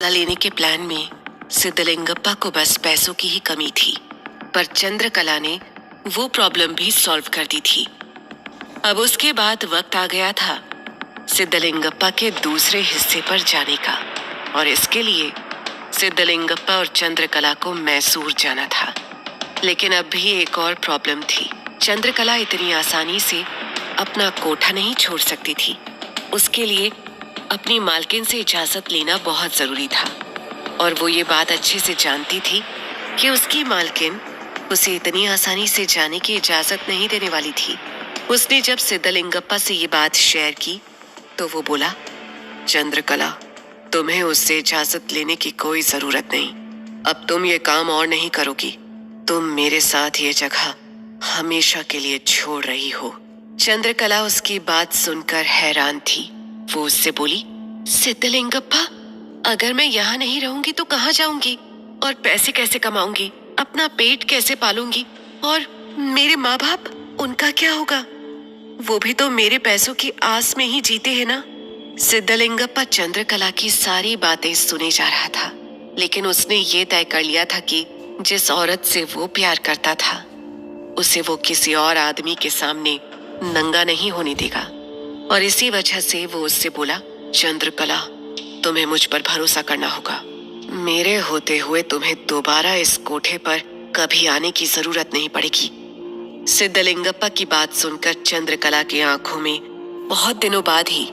बदला लेने के प्लान में सिद्धलिंगप्पा को बस पैसों की ही कमी थी, पर चंद्रकला ने वो प्रॉब्लम भी सॉल्व कर दी थी। अब उसके बाद वक्त आ गया था सिद्धलिंगप्पा के दूसरे हिस्से पर जाने का, और इसके लिए सिद्धलिंगप्पा और चंद्रकला को मैसूर जाना था। लेकिन अब भी एक और प्रॉब्लम थी। चंद्रकला इतनी आसानी से अपना कोठा नहीं छोड़ सकती थी। उसके लिए अपनी मालकिन से इजाजत लेना बहुत जरूरी था, और वो ये बात अच्छे से जानती थी कि उसकी मालकिन उसे इतनी आसानी से जाने की इजाजत नहीं देने वाली थी। उसने जब सिद्धलिंगप्पा से ये बात शेयर की तो वो बोला, चंद्रकला, तुम्हें उससे इजाजत लेने की कोई जरूरत नहीं। अब तुम ये काम और नहीं करोगी। तुम मेरे साथ ये जगह हमेशा के लिए छोड़ रही हो। चंद्रकला उसकी बात सुनकर हैरान थी। वो उससे बोली, सिद्धलिंगप्पा, अगर मैं यहाँ नहीं रहूंगी तो कहाँ जाऊंगी, और पैसे कैसे कमाऊंगी, अपना पेट कैसे पालूंगी, और मेरे माँ बाप, उनका क्या होगा? वो भी तो मेरे पैसों की आस में ही जीते हैं ना। सिद्धलिंगप्पा चंद्रकला की सारी बातें सुने जा रहा था, लेकिन उसने ये तय कर लिया था कि जिस औरत से वो प्यार करता था उसे वो किसी और आदमी के सामने नंगा नहीं होने देगा। और इसी वजह से वो उससे बोला, चंद्रकला, तुम्हें मुझ पर भरोसा करना होगा। मेरे होते हुए तुम्हें दोबारा इस कोठे पर कभी आने की जरूरत नहीं पड़ेगी। सिद्धलिंगप्पा की बात सुनकर चंद्रकला की आंखों में बहुत दिनों बाद ही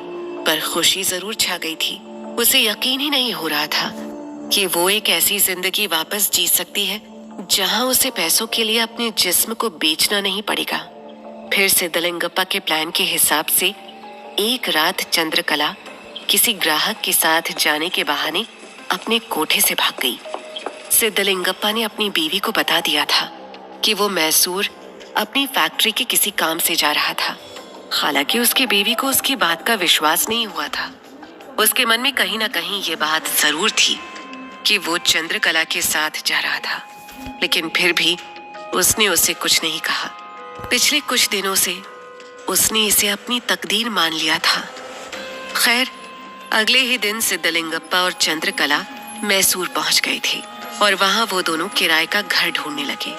पर खुशी जरूर छा गई थी। उसे यकीन ही नहीं हो रहा था कि वो एक ऐसी जिंदगी वापस जी सकती है जहां उसे पैसों के लिए अपने जिस्म को बेचना नहीं पड़ेगा। फिर सिद्धलिंगप्पा के प्लान के हिसाब से एक रात चंद्रकला किसी ग्राहक के साथ जाने के बहाने अपने कोठे से भाग गई। सिद्धलिंगप्पा ने अपनी बीवी को बता दिया था कि वो मैसूर अपनी फैक्ट्री के किसी काम से जा रहा था। हालांकि उसकी बीवी को उसकी बात का विश्वास नहीं हुआ था। उसके मन में कहीं ना कहीं ये बात जरूर थी कि वो चंद्रकला के साथ जा रहा था, लेकिन फिर भी उसने उसे कुछ नहीं कहा। पिछले कुछ दिनों से उसने इसे अपनी तकदीर मान लिया था। खैर, अगले ही दिन सिद्धलिंगप्पा और चंद्रकला मैसूर पहुंच गए थे, और वहां वो दोनों किराए का घर ढूंढने लगे।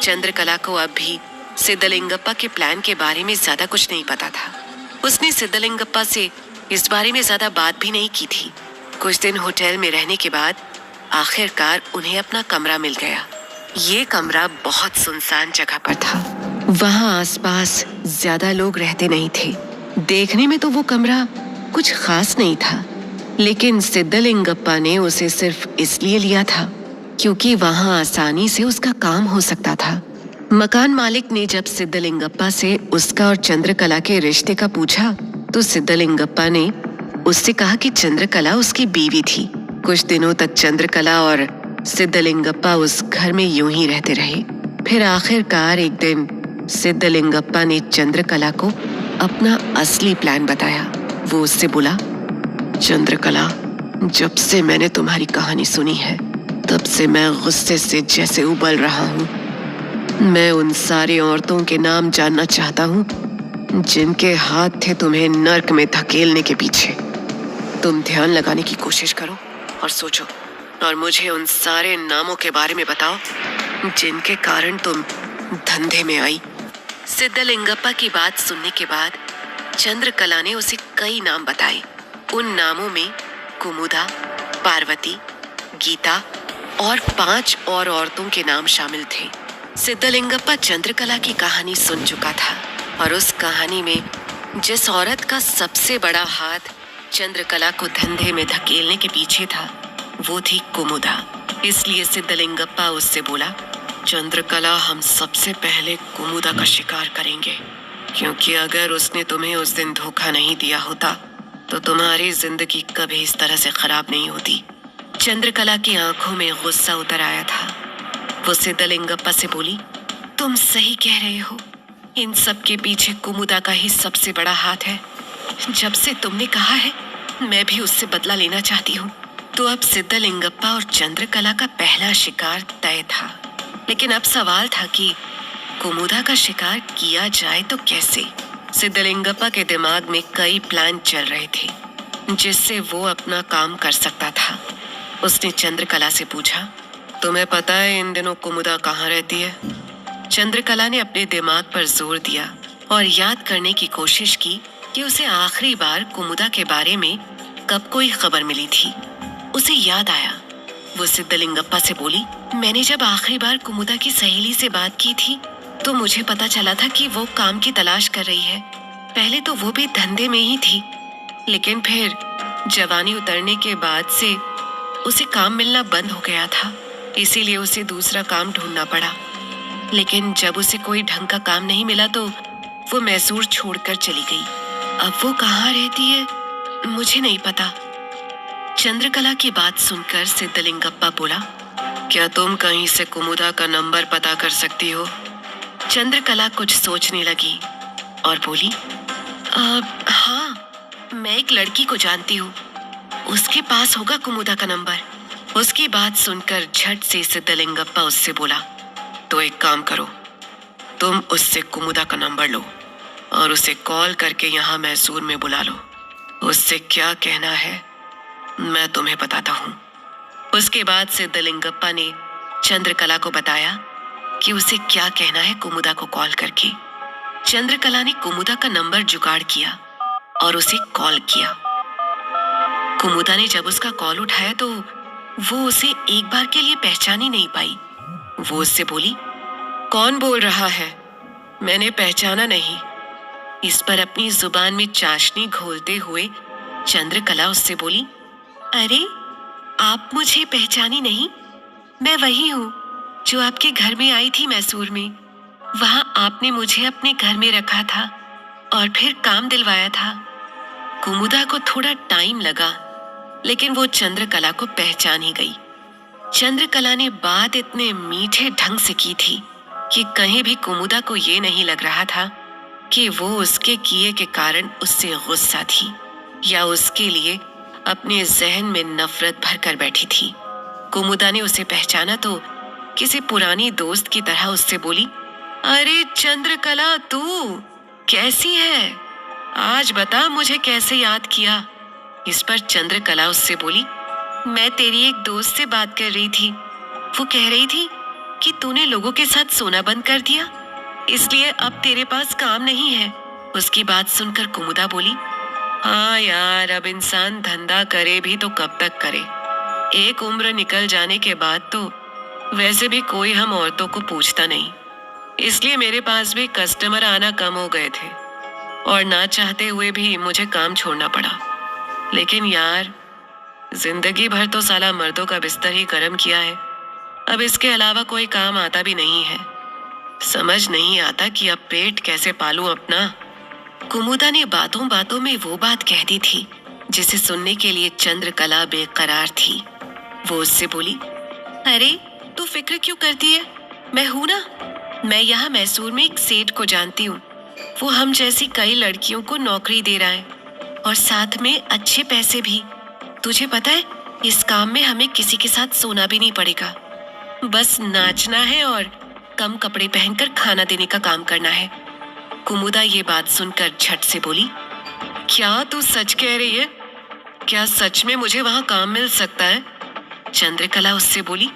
चंद्रकला को अब भी सिद्धलिंगप्पा के प्लान के बारे में ज्यादा कुछ नहीं पता था। उसने सिद्धलिंगप्पा से इस बारे में ज्यादा बात भी नहीं की थी। कुछ दिन होटल में रहने के बाद आखिरकार उन्हें अपना कमरा मिल गया। ये कमरा बहुत सुनसान जगह पर था। वहां आसपास ज्यादा लोग रहते नहीं थे। देखने में तो वो कमरा कुछ खास नहीं था, लेकिन सिद्धलिंगप्पा ने उसे सिर्फ इसलिए लिया था क्योंकि वहां आसानी से उसका काम हो सकता था। मकान मालिक ने जब सिद्धलिंगप्पा से उसका और चंद्रकला के रिश्ते का पूछा तो सिद्धलिंगप्पा ने उससे कहा कि चंद्रकला उसकी बीवी थी। कुछ दिनों तक चंद्रकला और सिद्धलिंगप्पा उस घर में यूं ही रहते रहे। फिर आखिरकार एक दिन सिद्धलिंगप्पा ने चंद्रकला को अपना असली प्लान बताया। वो उससे बोला, चंद्रकला, जब से मैंने तुम्हारी कहानी सुनी है तब से मैं गुस्से से जैसे उबल रहा हूँ। मैं उन सारी औरतों के नाम जानना चाहता हूँ जिनके हाथ थे तुम्हें नर्क में धकेलने के पीछे। तुम ध्यान लगाने की कोशिश करो और सोचो, और मुझे उन सारे नामों के बारे में बताओ जिनके कारण तुम धंधे में आई। सिद्धलिंगप्पा की बात सुनने के बाद चंद्रकला ने उसे कई नाम बताए। उन नामों में कुमुदा, पार्वती, गीता और 5 और औरतों के नाम शामिल थे। सिद्धलिंगप्पा चंद्रकला की कहानी सुन चुका था, और उस कहानी में जिस औरत का सबसे बड़ा हाथ चंद्रकला को धंधे में धकेलने के पीछे था वो थी कुमुदा। इसलिए सिद्धलिंगप्पा उससे बोला, चंद्रकला, हम सबसे पहले कुमुदा का शिकार करेंगे, क्योंकि अगर उसने तुम्हें उस दिन धोखा नहीं दिया होता तो तुम्हारी जिंदगी कभी इस तरह से खराब नहीं होती। चंद्रकला की आंखों में गुस्सा उतर आया था। वो सिद्धलिंगप्पा से बोली, तुम सही कह रहे हो, इन सब के पीछे कुमुदा का ही सबसे बड़ा हाथ है। जब से तुमने कहा है मैं भी उससे बदला लेना चाहती हूँ। तो अब सिद्धलिंगप्पा और चंद्रकला का पहला शिकार तय था, लेकिन अब सवाल था कि कुमुदा का शिकार किया जाए तो कैसे। सिद्धलिंगप्पा के दिमाग में कई प्लान चल रहे थे जिससे वो अपना काम कर सकता था। उसने चंद्रकला से पूछा, तुम्हें पता है इन दिनों कुमुदा कहाँ रहती है? चंद्रकला ने अपने दिमाग पर जोर दिया और याद करने की कोशिश की कि उसे आखिरी बार कुमुदा के बारे में कब कोई खबर मिली थी। उसे याद आया। वो सिद्धलिंगप्पा से बोली, मैंने जब आखिरी बार कुमुदा की सहेली से बात की थी तो मुझे पता चला था कि वो काम की तलाश कर रही है। पहले तो वो भी धंधे में ही थी, लेकिन फिर जवानी उतरने के बाद से उसे काम मिलना बंद हो गया था, इसीलिए उसे दूसरा काम ढूंढना पड़ा। लेकिन जब उसे कोई ढंग का काम नहीं मिला तो वो मैसूर छोड़कर चली गई। अब वो कहाँ रहती है मुझे नहीं पता। चंद्रकला की बात सुनकर सिद्धलिंगप्पा बोला, क्या तुम कहीं से कुमुदा का नंबर पता कर सकती हो? चंद्रकला कुछ सोचने लगी और बोली, हाँ, मैं एक लड़की को जानती हूँ, उसके पास होगा कुमुदा का नंबर। उसकी बात सुनकर झट से सिद्धलिंगप्पा उससे बोला, तो एक काम करो, तुम उससे कुमुदा का नंबर लो और उसे कॉल करके यहाँ मैसूर में बुला लो। उससे क्या कहना है मैं तुम्हें बताता हूँ। उसके बाद सिद्धलिंगप्पा ने चंद्रकला को बताया कि उसे क्या कहना है कुमुदा को कॉल करके। चंद्रकला ने कुमुदा का नंबर जुगाड़ किया और उसे कॉल किया। कुमुदा ने जब उसका कॉल उठाया तो वो उसे एक बार के लिए पहचान ही नहीं पाई। वो उससे बोली, कौन बोल रहा है? मैंने पहचाना नहीं। इस पर अपनी जुबान में चाशनी घोलते हुए चंद्रकला उससे बोली, अरे आप मुझे पहचानी नहीं? मैं वही हूँ जो आपके घर में आई थी मैसूर में। वहां आपने मुझे अपने घर में रखा था और फिर काम दिलवाया था। कुमुदा को थोड़ा टाइम लगा, लेकिन वो चंद्रकला को पहचान ही गई। चंद्रकला ने बात इतने मीठे ढंग से की थी कि कहीं भी कुमुदा को ये नहीं लग रहा था कि वो उसके किए के कारण उससे गुस्सा थी या उसके लिए अपने जहन में नफरत भर कर बैठी थी। कुमुदा ने उसे पहचाना तो किसी पुरानी दोस्त की तरह उससे बोली, अरे चंद्रकला, तू कैसी है? आज बता मुझे कैसे याद किया? इस पर चंद्रकला उससे बोली, मैं तेरी एक दोस्त से बात कर रही थी। वो कह रही थी कि तूने लोगों के साथ सोना बंद कर दिया, इसलिए अब तेरे पास काम नहीं है। उसकी बात सुनकर कुमुदा बोली, हाँ यार, अब इंसान धंधा करे भी तो कब तक करे? एक उम्र निकल जाने के बाद तो वैसे भी कोई हम औरतों को पूछता नहीं, इसलिए मेरे पास भी कस्टमर आना कम हो गए थे और ना चाहते हुए भी मुझे काम छोड़ना पड़ा। लेकिन यार, जिंदगी भर तो साला मर्दों का बिस्तर ही गर्म किया है, अब इसके अलावा कोई काम आता भी नहीं है। समझ नहीं आता कि अब पेट कैसे पालूं अपना। कुमुदा ने बातों बातों में वो बात कह दी थी जिसे सुनने के लिए चंद्रकला बेकरार थी। वो उससे बोली, अरे तू फिक्र क्यों करती है? मैं हूं ना। मैं यहाँ मैसूर में एक सेठ को जानती हूँ। वो हम जैसी कई लड़कियों को नौकरी दे रहा है और साथ में अच्छे पैसे भी। तुझे पता है, इस काम में हमें किसी के साथ सोना भी नहीं पड़ेगा, बस नाचना है और कम कपड़े पहनकर खाना देने का काम करना है। कुमुदा ये बात सुनकर झट से बोली, क्या तू सच कह रही है? क्या सच में मुझे वहां काम मिल सकता है? चंद्रकला उससे बोली,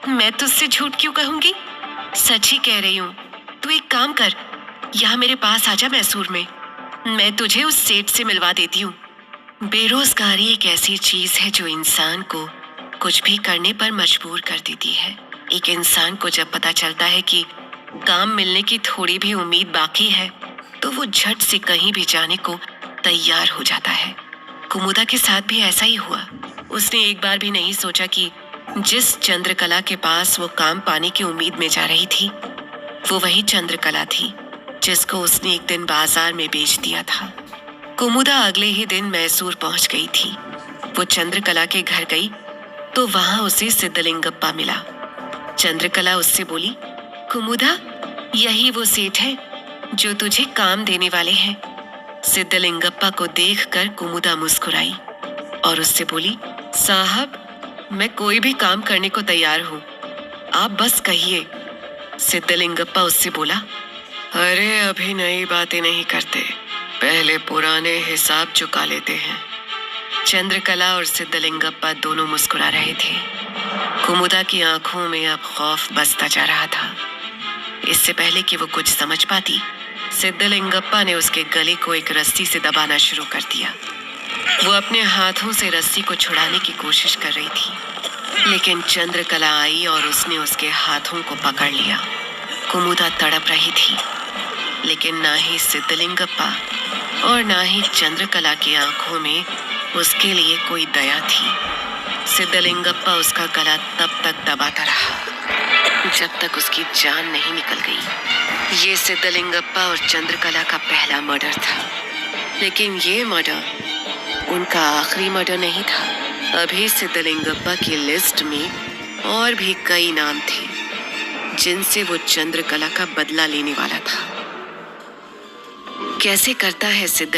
मैं तुझसे झूठ क्यों कहूंगी? सच ही कह रही हूँ। तू एक काम कर, यहाँ मेरे पास आजा मैसूर में, मैं तुझे उस सेठ से मिलवा देती हूँ। बेरोजगारी एक ऐसी चीज है जो इंसान को कुछ भी करने पर मजबूर कर देती है। एक इंसान को जब पता चलता है कि काम मिलने की थोड़ी भी उम्मीद बाकी है तो वो झट से कहीं भी जाने को तैयार हो जाता है। कुमुदा के साथ भी ऐसा ही हुआ। उसने एक बार भी नहीं सोचा कि जिस चंद्रकला के पास वो काम पाने की उम्मीद में जा रही थी वो वही चंद्रकला थी जिसको उसने एक दिन बाजार में बेच दिया था। कुमुदा अगले ही दिन मैसूर पहुंच गई थी। वो चंद्रकला के घर गई तो वहां उसे सिद्धलिंगप्पा मिला। चंद्रकला उससे बोली, कुमुदा, यही वो सेठ है जो तुझे काम देने वाले हैं। सिद्धलिंगप्पा को देखकर कुमुदा मुस्कुराई और उससे बोली, साहब, मैं कोई भी काम करने को तैयार हूँ, आप बस कहिए। सिद्धलिंगप्पा उससे बोला, अरे अभी नई बातें नहीं करते, पहले पुराने हिसाब चुका लेते हैं। चंद्रकला और सिद्धलिंगप्पा दोनों मुस्कुरा रहे थे। कुमुदा की आंखों में अब खौफ बसता जा रहा था। इससे पहले कि वो कुछ समझ पाती, सिद्धलिंगप्पा ने उसके गले को एक रस्सी से दबाना शुरू कर दिया। वो अपने हाथों से रस्सी को छुड़ाने की कोशिश कर रही थी, लेकिन चंद्रकला आई और उसने उसके हाथों को पकड़ लिया। कुमुदा तड़प रही थी, लेकिन ना ही सिद्धलिंगप्पा और ना ही चंद्रकला की आंखों में उसके लिए कोई दया थी। सिद्धलिंगप्पा उसका गला तब तक दबाता रहा जब तक उसकी जान नहीं निकल गई। ये सिद्धलिंगप्पा और चंद्रकला का पहला मर्डर था, लेकिन ये मर्डर उनका आखिरी मर्डर नहीं था। अभी सिद्धलिंगप्पा की लिस्ट में और भी कई नाम थे जिनसे वो चंद्रकला का बदला लेने वाला था। कैसे करता है सिद्धलिंगप्पा